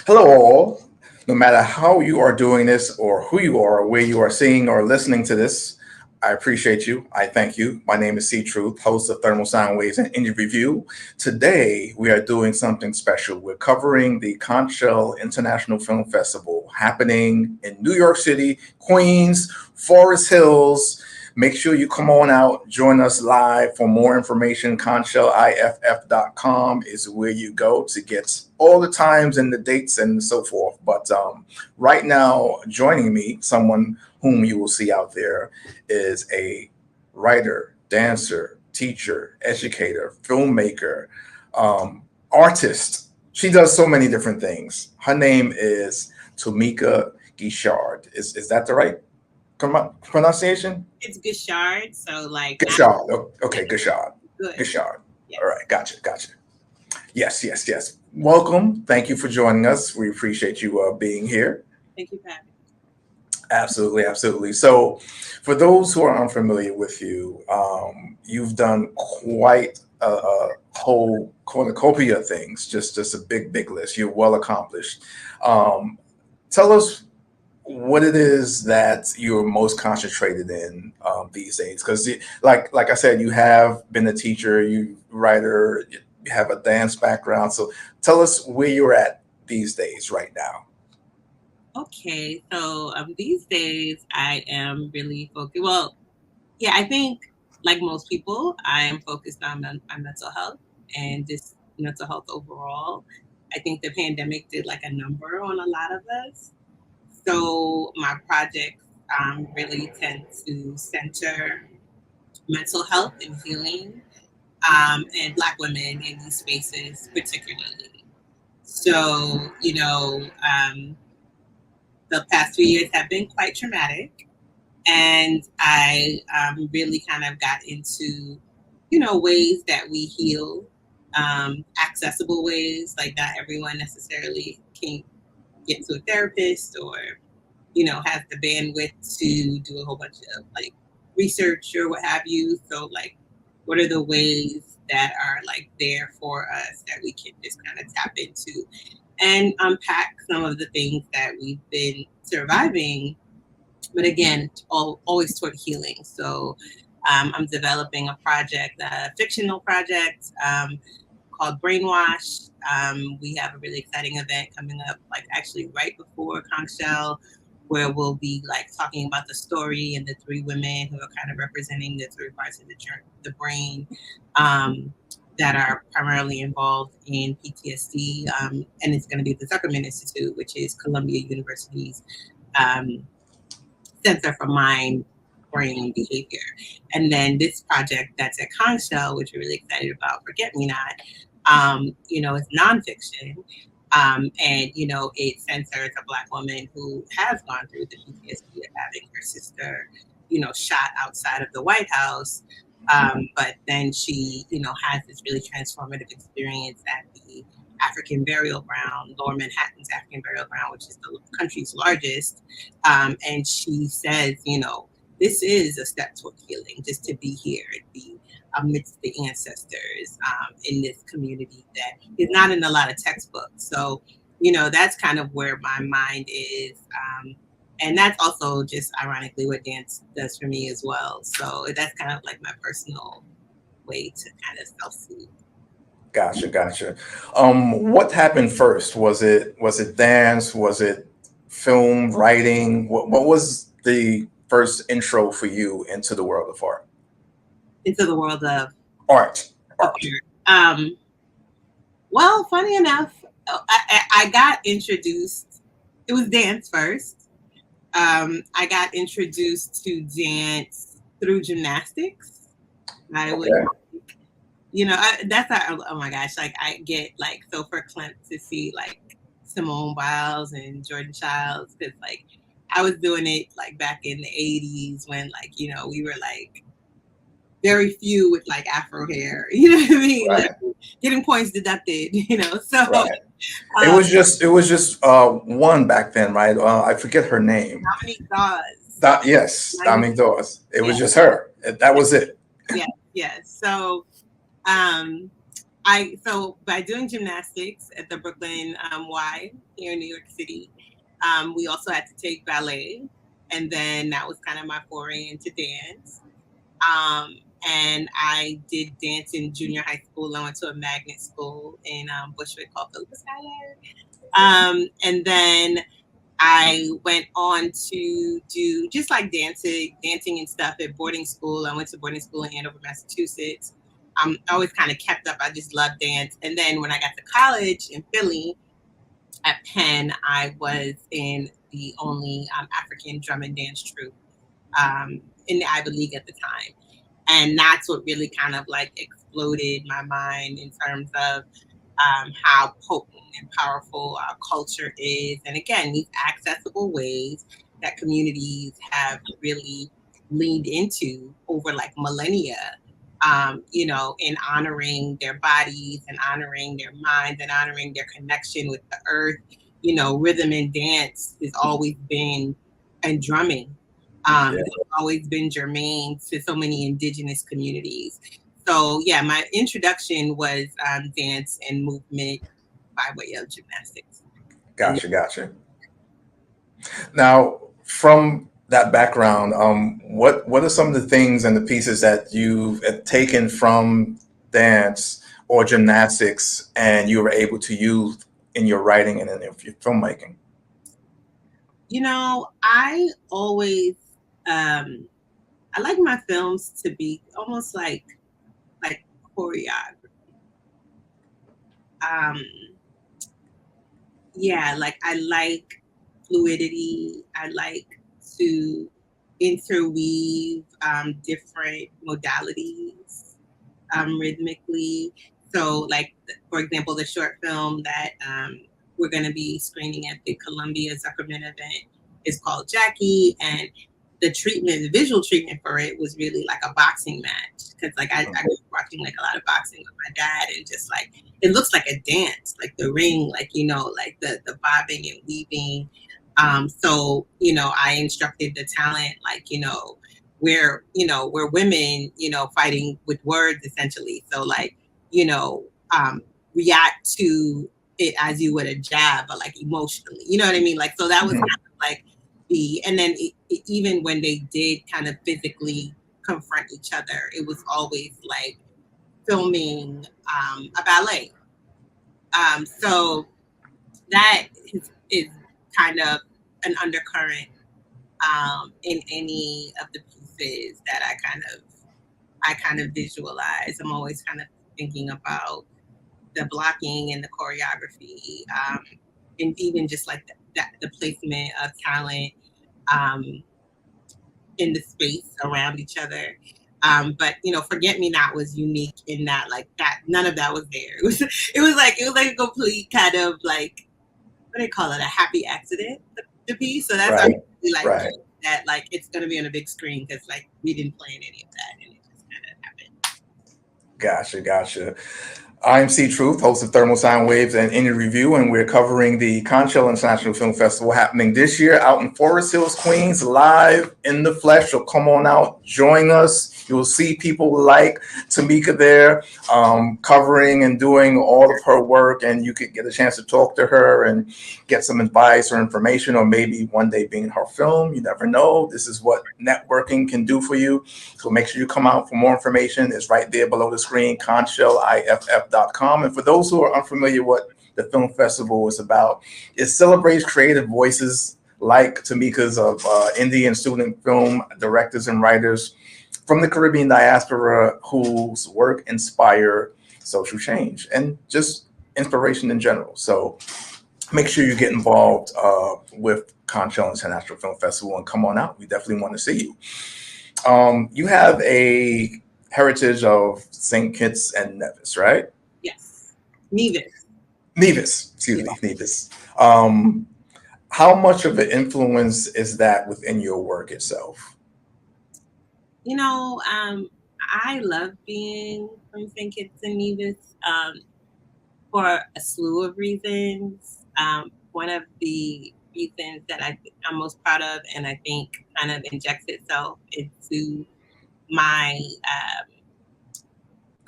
Hello, all. No matter how you are doing this, or who you are, or where you are seeing or listening to this, I appreciate you. I thank you. My name is C.Truth, host of Thermal Soundwaves and Indie Review. Today, we are doing something special. We're covering the Conchel International Film Festival happening in New York City, Queens, Forest Hills. Make sure you come on out, join us live. For more information, concheliff.com is where you go to get all the times and the dates and so forth. But right now, joining me, someone whom you will see out there, is a writer, dancer, teacher, educator, filmmaker, artist. She does so many different things. Her name is Tamika Guishard. Is that the right pronunciation? It's Guishard, so like not Guishard. Okay, Guishard. good. Guishard. Yeah. All right, gotcha. Yes, yes, yes. Welcome. Thank you for joining us. We appreciate you being here. Thank you for having me. Absolutely, absolutely. So, for those who are unfamiliar with you, you've done quite a whole cornucopia of things. Just a big list. You're well accomplished. Um, Tell us what it is that you're most concentrated in these days, because like I said, you have been a teacher, you writer, you have a dance background. So, tell us where you're at these days, right now. Okay, so these days I am really focused. Well, yeah, I think like most people, I am focused on mental health and just mental health overall. I think the pandemic did like a number on a lot of us. So my projects really tend to center mental health and healing, and Black women in these spaces particularly. So, the past 2 years have been quite traumatic. And I really kind of got into, ways that we heal, accessible ways. Like, not everyone necessarily can get to a therapist or, has the bandwidth to do a whole bunch of like research or what have you. So, like, what are the ways that are like there for us that we can just kind of tap into and unpack some of the things that we've been surviving, but again, always toward healing. So I'm developing a project, a fictional project called Brainwash. We have a really exciting event coming up, like actually right before Conchel, where we'll be like talking about the story and the three women who are kind of representing the three parts of the brain. That are primarily involved in PTSD, and it's going to be the Zuckerman Institute, which is Columbia University's Center for Mind, Brain, Behavior. And then this project that's at Conchel, which we're really excited about, Forget Me Not, it's nonfiction. And, it centers a Black woman who has gone through the PTSD of having her sister, shot outside of the White House. But then she, has this really transformative experience at the African burial ground, Lower Manhattan's African burial ground, which is the country's largest. And she says, this is a step toward healing, just to be here and be amidst the ancestors in this community that is not in a lot of textbooks. So, that's kind of where my mind is. And that's also just ironically what dance does for me as well. So that's kind of like my personal way to kind of self-soothe. Gotcha. What happened first? Was it dance? Was it film writing? What was the first intro for you into the world of art? Into the world of Art. art. Well, funny enough, I got introduced. It was dance first. I got introduced to dance through gymnastics. I would, Okay. that's how, oh my gosh, like I get like so verklempt to see like Simone Biles and Jordan Childs, because like I was doing it like back in the 80s when like, we were like very few with like Afro hair, you know what I mean? Right. Like getting points deducted, so Right. It was just one back then, right? I forget her name. Dominique Dawes. Yes, Dominique Dawes. It Yeah, was just her. That was it. yeah. So, um, So by doing gymnastics at the Brooklyn Y here in New York City, we also had to take ballet, and then that was kind of my foray into dance. And I did dance in junior high school. I went to a magnet school in Bushwick called Schuyler. And then I went on to do just like dancing and stuff at boarding school. I went to boarding school in Andover, Massachusetts. I always kind of kept up. I just loved dance. And then when I got to college in Philly at Penn, I was in the only African drum and dance troupe in the Ivy League at the time. And that's what really kind of like exploded my mind in terms of how potent and powerful our culture is. And again, these accessible ways that communities have really leaned into over like millennia, in honoring their bodies and honoring their minds and honoring their connection with the earth. Rhythm and dance has always been, and drumming, has always been germane to so many indigenous communities. So yeah, my introduction was dance and movement by way of gymnastics. Gotcha. Now, from that background, what are some of the things and the pieces that you've taken from dance or gymnastics and you were able to use in your writing and in your filmmaking? I always I like my films to be almost like choreography. Like I like fluidity. I like to interweave different modalities rhythmically. So, like, for example, the short film that we're going to be screening at the Columbia Zuckerman event is called Jackie. And the visual treatment for it was really like a boxing match. Because, like, I was watching, like, a lot of boxing with my dad, and just, like, it looks like a dance, like the ring, like, like the bobbing and weaving. So, I instructed the talent, like, we're women, fighting with words essentially. So like, react to it as you would a jab, but like emotionally, you know what I mean? Like, so that was kind of like and then even when they did kind of physically confront each other, it was always like filming a ballet. So that is kind of an undercurrent in any of the pieces that I kind of visualize. I'm always kind of thinking about the blocking and the choreography, and even just like the placement of talent in the space around each other. But Forget Me Not was unique in that, like, that none of that was there. It was like a complete kind of like, what do they call it, a happy accident, the piece. So that's Right. really like Right. that, like, it's gonna be on a big screen because like we didn't plan any of that, and it just kind of happened. Gotcha. I'm C.Truth, host of Thermal Soundwaves and Indie Review, and we're covering the Conchel International Film Festival happening this year out in Forest Hills, Queens, live in the flesh. So come on out, join us. You'll see people like Tamika there, covering and doing all of her work, and you could get a chance to talk to her and get some advice or information, or maybe one day being in her film. You never know. This is what networking can do for you. So make sure you come out for more information. It's right there below the screen, ConchellIFF.com. And for those who are unfamiliar what the film festival is about, it celebrates creative voices like Tamika's of indie and student film directors and writers from the Caribbean diaspora whose work inspire social change and just inspiration in general. So make sure you get involved with Conchel International Film Festival and come on out. We definitely want to see you. You have a heritage of St. Kitts and Nevis, right? Yes, Nevis. Excuse me, Nevis. How much of an influence is that within your work itself? I love being from St. Kitts and Nevis for a slew of reasons. One of the reasons that I'm most proud of, and I think kind of injects itself into my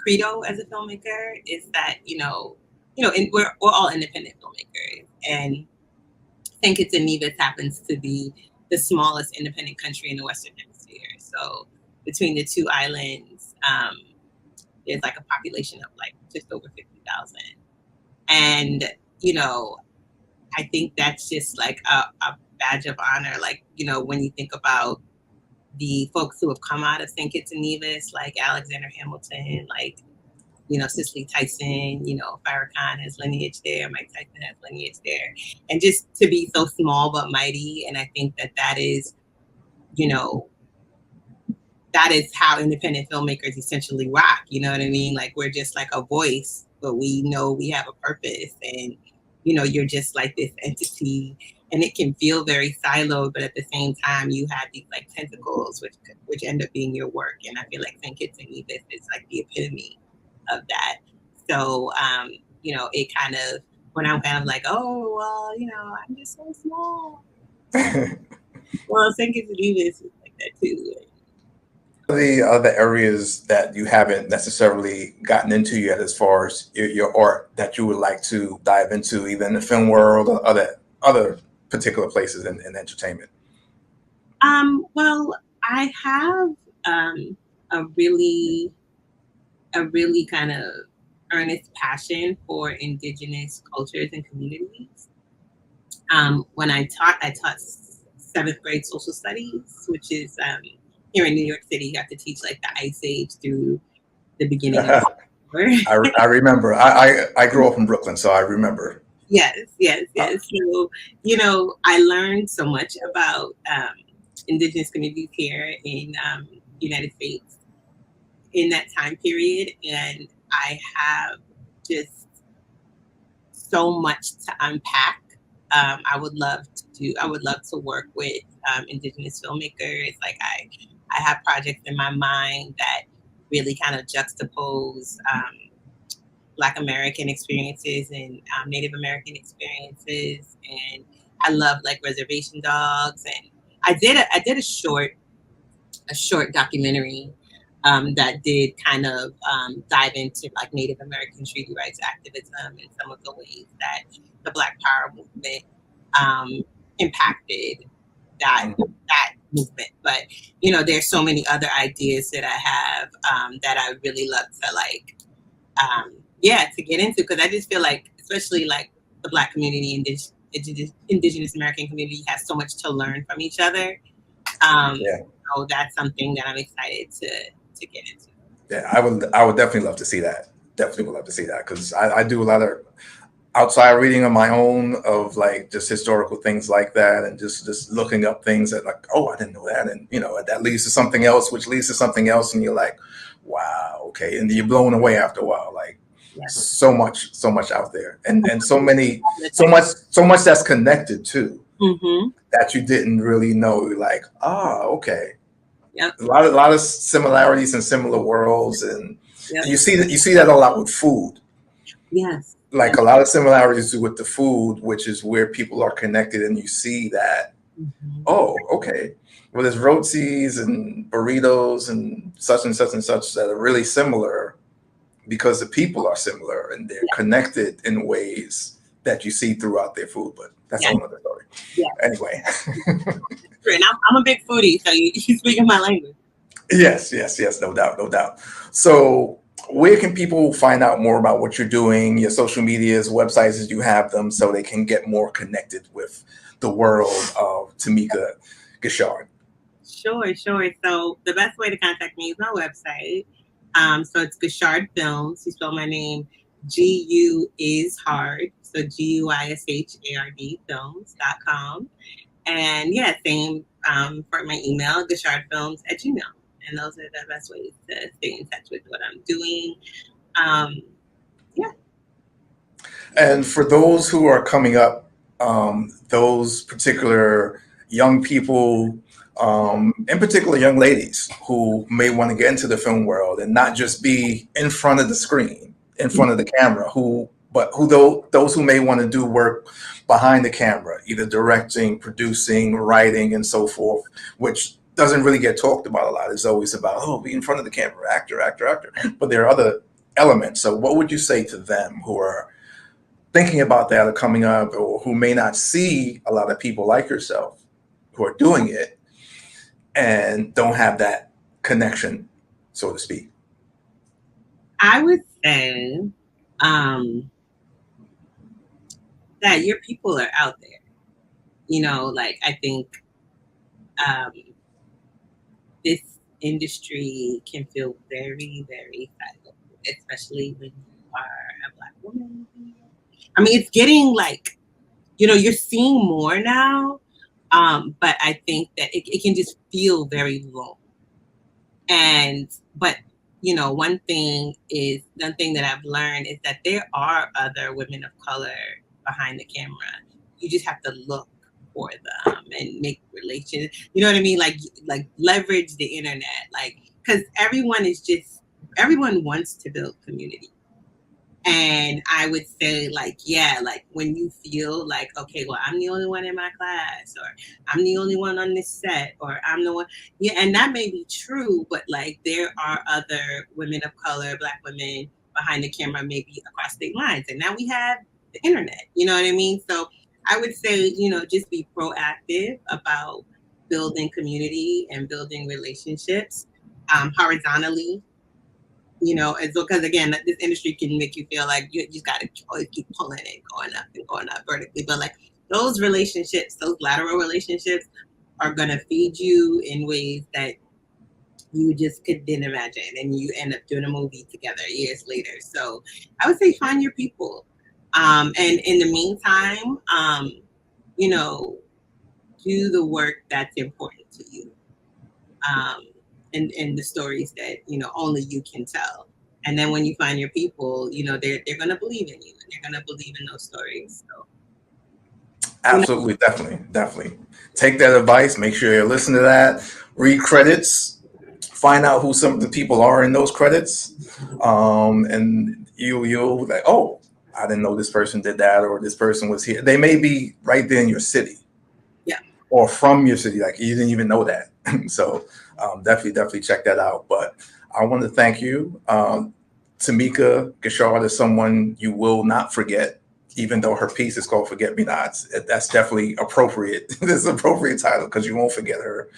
credo as a filmmaker is that, and we're all independent filmmakers. And St. Kitts and Nevis happens to be the smallest independent country in the Western Hemisphere. So between the two islands, there's like a population of like just over 50,000. And, I think that's just like a badge of honor. Like, when you think about the folks who have come out of St. Kitts and Nevis, like Alexander Hamilton, like, Cicely Tyson, Farrakhan has lineage there, Mike Tyson has lineage there. And just to be so small but mighty. And I think that is, that is how independent filmmakers essentially rock. You know what I mean? Like, we're just like a voice, but we know we have a purpose. And, you're just like this entity, and it can feel very siloed, but at the same time, you have these like tentacles, which end up being your work. And I feel like St. Kitts and Nevis is like the epitome of that. So, it kind of, when I'm kind of like, oh, well, I'm just so small. Well, St. Kitts and Nevis is like that too. The other areas that you haven't necessarily gotten into yet, as far as your art, that you would like to dive into, either in the film world or other particular places in entertainment? Well, I have a really kind of earnest passion for indigenous cultures and communities. When I taught 7th grade social studies, which is here in New York City. You have to teach like the Ice Age through the beginning of the I remember. I grew up in Brooklyn, so I remember. Yes. So, I learned so much about indigenous communities here in the United States in that time period. And I have just so much to unpack. I would love to work with indigenous filmmakers. Like I have projects in my mind that really kind of juxtapose Black American experiences and Native American experiences. And I love like reservation dogs. And I did a short documentary that did kind of dive into like Native American treaty rights activism and some of the ways that the Black Power movement impacted that movement. But there's so many other ideas that I have that I really love to like to get into, because I just feel like, especially like the Black community and indigenous American community has so much to learn from each other. So that's something that I'm excited to get into. Yeah, I would definitely love to see that. Definitely would love to see that, because I do a lot of outside reading on my own of like just historical things like that, and just looking up things that like, oh, I didn't know that, and that leads to something else, which leads to something else, and you're like, wow, okay, and you're blown away after a while, like so much out there, and so much that's connected too, that you didn't really know, like, okay. Yep. A lot of similarities and similar worlds, and you see that a lot with food. Yes. Like a lot of similarities with the food, which is where people are connected, and you see that, oh, okay, well, there's rotis and burritos and such that are really similar because the people are similar and they're connected in ways that you see throughout their food. But that's a whole other story. Anyway. And I'm a big foodie, so you speaking my language. Yes, no doubt. So where can people find out more about what you're doing, your social medias, websites, as you have them, so they can get more connected with the world of Tamika Guishard? Sure. So the best way to contact me is my website. So it's Guishard Films. You spell my name Gu is hard. So GUISHARD films.com. And same for my email, guishardfilms@gmail. And those are the best ways to stay in touch with what I'm doing. And for those who are coming up, those particular young people, in particular young ladies who may want to get into the film world and not just be in front of the screen, in front of the camera, those who may want to do work behind the camera, either directing, producing, writing, and so forth, which doesn't really get talked about a lot. It's always about, be in front of the camera, actor. But there are other element. So what would you say to them who are thinking about that or coming up, or who may not see a lot of people like yourself who are doing it and don't have that connection, so to speak? I would say that your people are out there. Like I think this industry can feel very, very siloed, especially when you are a Black woman. I mean, it's getting like, you're seeing more now, but I think that it can just feel very low. But one thing that I've learned is that there are other women of color behind the camera. You just have to look for them and make relations. You know what I mean? Like leverage the internet, because everyone wants to build community. And I would say, when you feel like, okay, well, I'm the only one in my class, or I'm the only one on this set, or I'm the one, yeah, and that may be true, but there are other women of color, Black women behind the camera, maybe across state lines. And now we have the internet, you know what I mean? So I would say, just be proactive about building community and building relationships horizontally. Because again, this industry can make you feel like you just got to always keep pulling and going up vertically. But those relationships, those lateral relationships, are gonna feed you in ways that you just couldn't imagine, and you end up doing a movie together years later. So I would say find your people, and in the meantime, do the work that's important to you. And the stories that only you can tell. And then when you find your people, they're gonna believe in you, and they're gonna believe in those stories. So Absolutely, definitely. Take that advice. Make sure you listen to that. Read credits. Find out who some of the people are in those credits, and you'll like, oh, I didn't know this person did that, or this person was here. They may be right there in your city, yeah, or from your city, like you didn't even know that. So definitely check that out. But I want to thank you. Tamika Guishard is someone you will not forget, even though her piece is called Forget Me Nots. That's definitely appropriate. This is an appropriate title because you won't forget her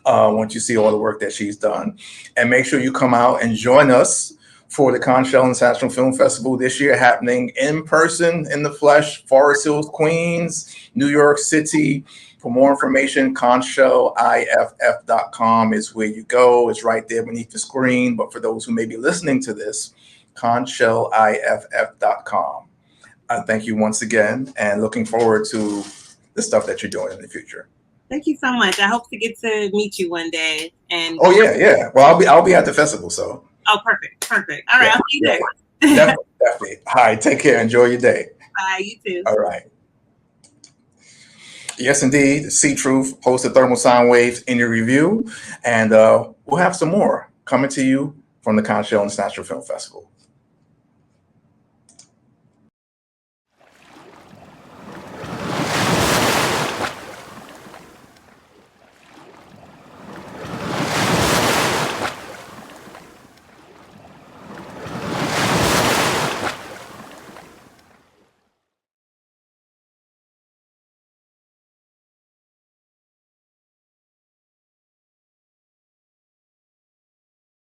once you see all the work that she's done. And make sure you come out and join us for the Conchell International Film Festival this year, happening in person, in the flesh, Forest Hills, Queens, New York City. For more information, ConchellIFF.com is where you go. It's right there beneath the screen. But for those who may be listening to this, ConchellIFF.com. Thank you once again, and looking forward to the stuff that you're doing in the future. Thank you so much. I hope to get to meet you one day. And oh yeah. Well, I'll be at the festival, so. Oh, perfect. All right, yeah, I'll see you there. Definitely. All right, take care. Enjoy your day. Bye. You too. All right. Yes, indeed. C.Truth, host of Thermal Soundwaves in your review, and we'll have some more coming to you from the Conchell International Film Festival.